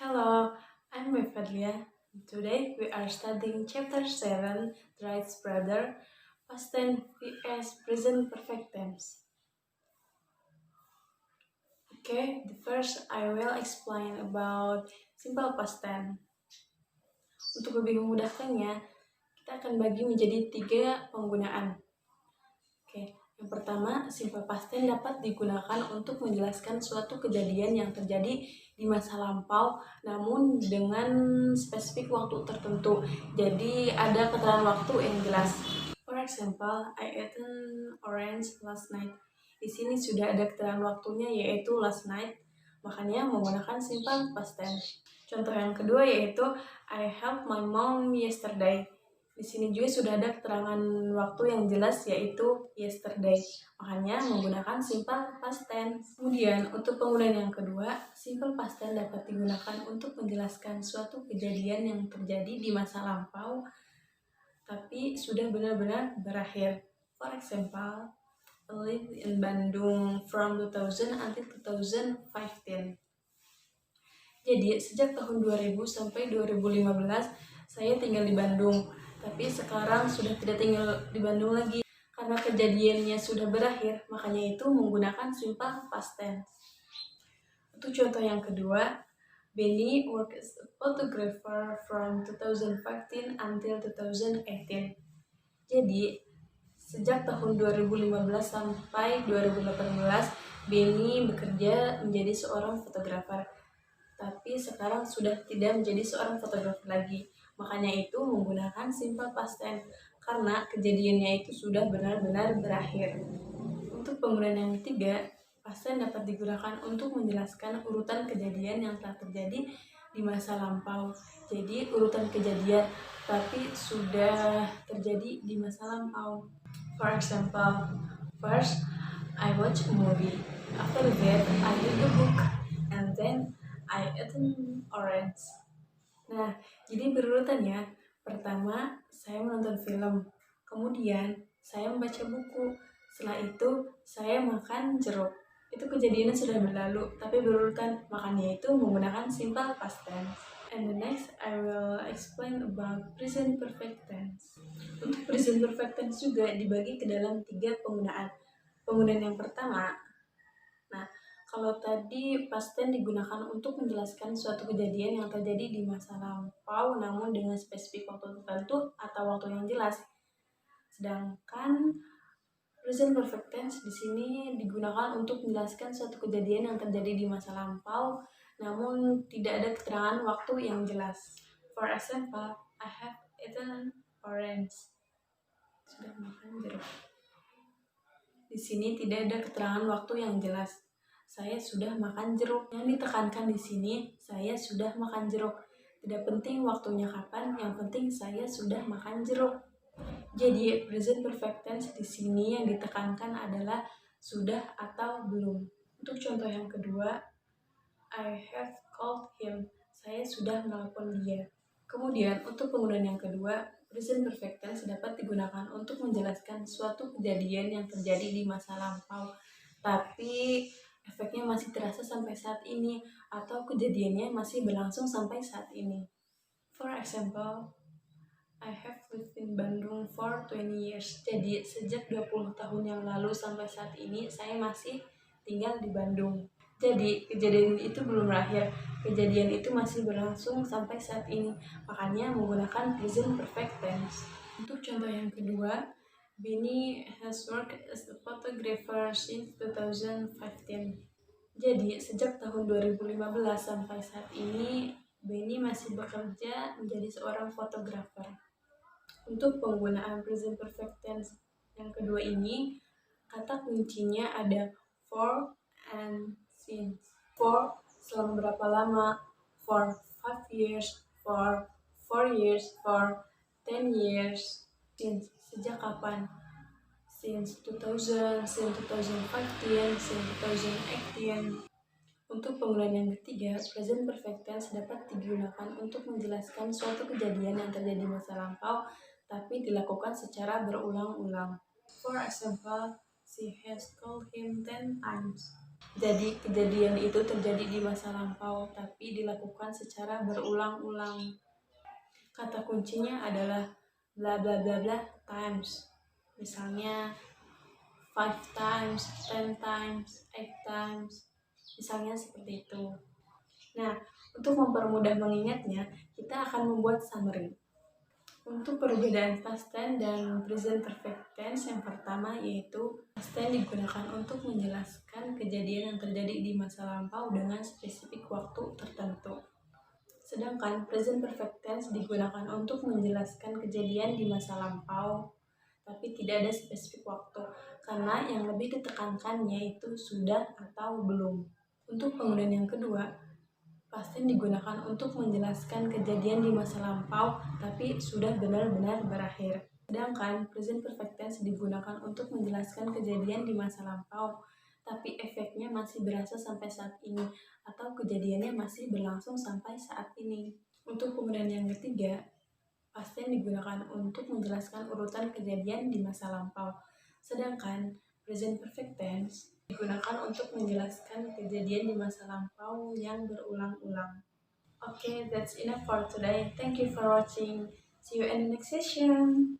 Hello, I'm Fadlia. Today we are studying Chapter 7, Rights Brother, Past Tense vs Present Perfect Tense. Okay, the first I will explain about simple past tense. Untuk lebih memudahkannya, kita akan bagi menjadi 3 penggunaan. Oke, yang pertama, simple past tense dapat digunakan untuk menjelaskan suatu kejadian yang terjadi di masa lampau, namun dengan spesifik waktu tertentu. Jadi ada keterangan waktu yang jelas. For example, I ate an orange last night. Di sini sudah ada keterangan waktunya, yaitu last night. Makanya menggunakan simple past tense. Contoh yang kedua yaitu I helped my mom yesterday. Di sini juga sudah ada keterangan waktu yang jelas, yaitu yesterday. Makanya menggunakan simple past tense. Kemudian untuk penggunaan yang kedua, simple past tense dapat digunakan untuk menjelaskan suatu kejadian yang terjadi di masa lampau tapi sudah benar-benar berakhir. For example, I lived in Bandung from 2000 until 2015. Jadi sejak tahun 2000 sampai 2015 saya tinggal di Bandung, tapi sekarang sudah tidak tinggal di Bandung lagi. Karena kejadiannya sudah berakhir, makanya itu menggunakan simple past tense. Untuk contoh yang kedua, Benny worked as a photographer from 2015 until 2018. Jadi, sejak tahun 2015 sampai 2018, Benny bekerja menjadi seorang fotografer. Tapi sekarang sudah tidak menjadi seorang fotografer lagi. Makanya itu menggunakan simple past tense, karena kejadiannya itu sudah benar-benar berakhir. Untuk penggunaan yang ketiga, past tense dapat digunakan untuk menjelaskan urutan kejadian yang telah terjadi di masa lampau. Jadi urutan kejadian tapi sudah terjadi di masa lampau. For example, first I watch a movie. After that I read a book, and then I ate an orange. Nah, jadi berurutannya. Pertama, saya menonton film. Kemudian, saya membaca buku. Setelah itu, saya makan jeruk. Itu kejadiannya sudah berlalu, tapi berurutan. Makanya itu menggunakan simple past tense. And the next, I will explain about present perfect tense. Untuk present perfect tense juga dibagi ke dalam 3 penggunaan. Penggunaan yang pertama, kalau tadi past tense digunakan untuk menjelaskan suatu kejadian yang terjadi di masa lampau namun dengan spesifik waktu tertentu atau waktu yang jelas. Sedangkan present perfect tense di sini digunakan untuk menjelaskan suatu kejadian yang terjadi di masa lampau namun tidak ada keterangan waktu yang jelas. For example, I have eaten an orange. Sudah makan jeruk. Di sini tidak ada keterangan waktu yang jelas. Saya sudah makan jeruk. Yang ditekankan di sini, saya sudah makan jeruk. Tidak penting waktunya kapan, yang penting saya sudah makan jeruk. Jadi, present perfect tense di sini yang ditekankan adalah sudah atau belum. Untuk contoh yang kedua, I have called him. Saya sudah menelpon dia. Kemudian, untuk penggunaan yang kedua, present perfect tense dapat digunakan untuk menjelaskan suatu kejadian yang terjadi di masa lampau, tapi efeknya masih terasa sampai saat ini, atau kejadiannya masih berlangsung sampai saat ini. For example, I have lived in Bandung for 20 years. Jadi, sejak 20 tahun yang lalu sampai saat ini, saya masih tinggal di Bandung. Jadi, kejadian itu belum berakhir. Kejadian itu masih berlangsung sampai saat ini. Makanya menggunakan present perfect tense. Untuk contoh yang kedua, Benny has worked as a photographer since 2015. Jadi, sejak tahun 2015 sampai saat ini, Benny masih bekerja menjadi seorang fotografer. Untuk penggunaan present perfect tense yang kedua ini, kata kuncinya ada for and since. For selama berapa lama, for 5 years, for 4 years, for 10 years. Since sejak kapan? Since 2000, since 2015, since 2018. Untuk penggunaan yang ketiga, present perfect tense dapat digunakan untuk menjelaskan suatu kejadian yang terjadi masa lampau tapi dilakukan secara berulang-ulang. For example, she has called him 10 times. Jadi kejadian itu terjadi di masa lampau tapi dilakukan secara berulang-ulang. Kata kuncinya adalah bla bla bla bla times. Misalnya 5 times, 10 times, 8 times. Misalnya seperti itu. Nah, untuk mempermudah mengingatnya, kita akan membuat summary. Untuk perbedaan past tense dan present perfect tense, yang pertama yaitu past tense digunakan untuk menjelaskan kejadian yang terjadi di masa lampau dengan spesifik waktu tertentu. Sedangkan present perfect tense digunakan untuk menjelaskan kejadian di masa lampau tapi tidak ada spesifik waktu, karena yang lebih ditekankan yaitu sudah atau belum. Untuk penggunaan yang kedua, past tense digunakan untuk menjelaskan kejadian di masa lampau tapi sudah benar-benar berakhir. Sedangkan present perfect tense digunakan untuk menjelaskan kejadian di masa lampau tapi efeknya masih berasa sampai saat ini atau kejadiannya masih berlangsung sampai saat ini. Untuk penggunaan yang ketiga, past tense digunakan untuk menjelaskan urutan kejadian di masa lampau. Sedangkan present perfect tense digunakan untuk menjelaskan kejadian di masa lampau yang berulang-ulang. Okay, that's enough for today. Thank you for watching. See you in the next session.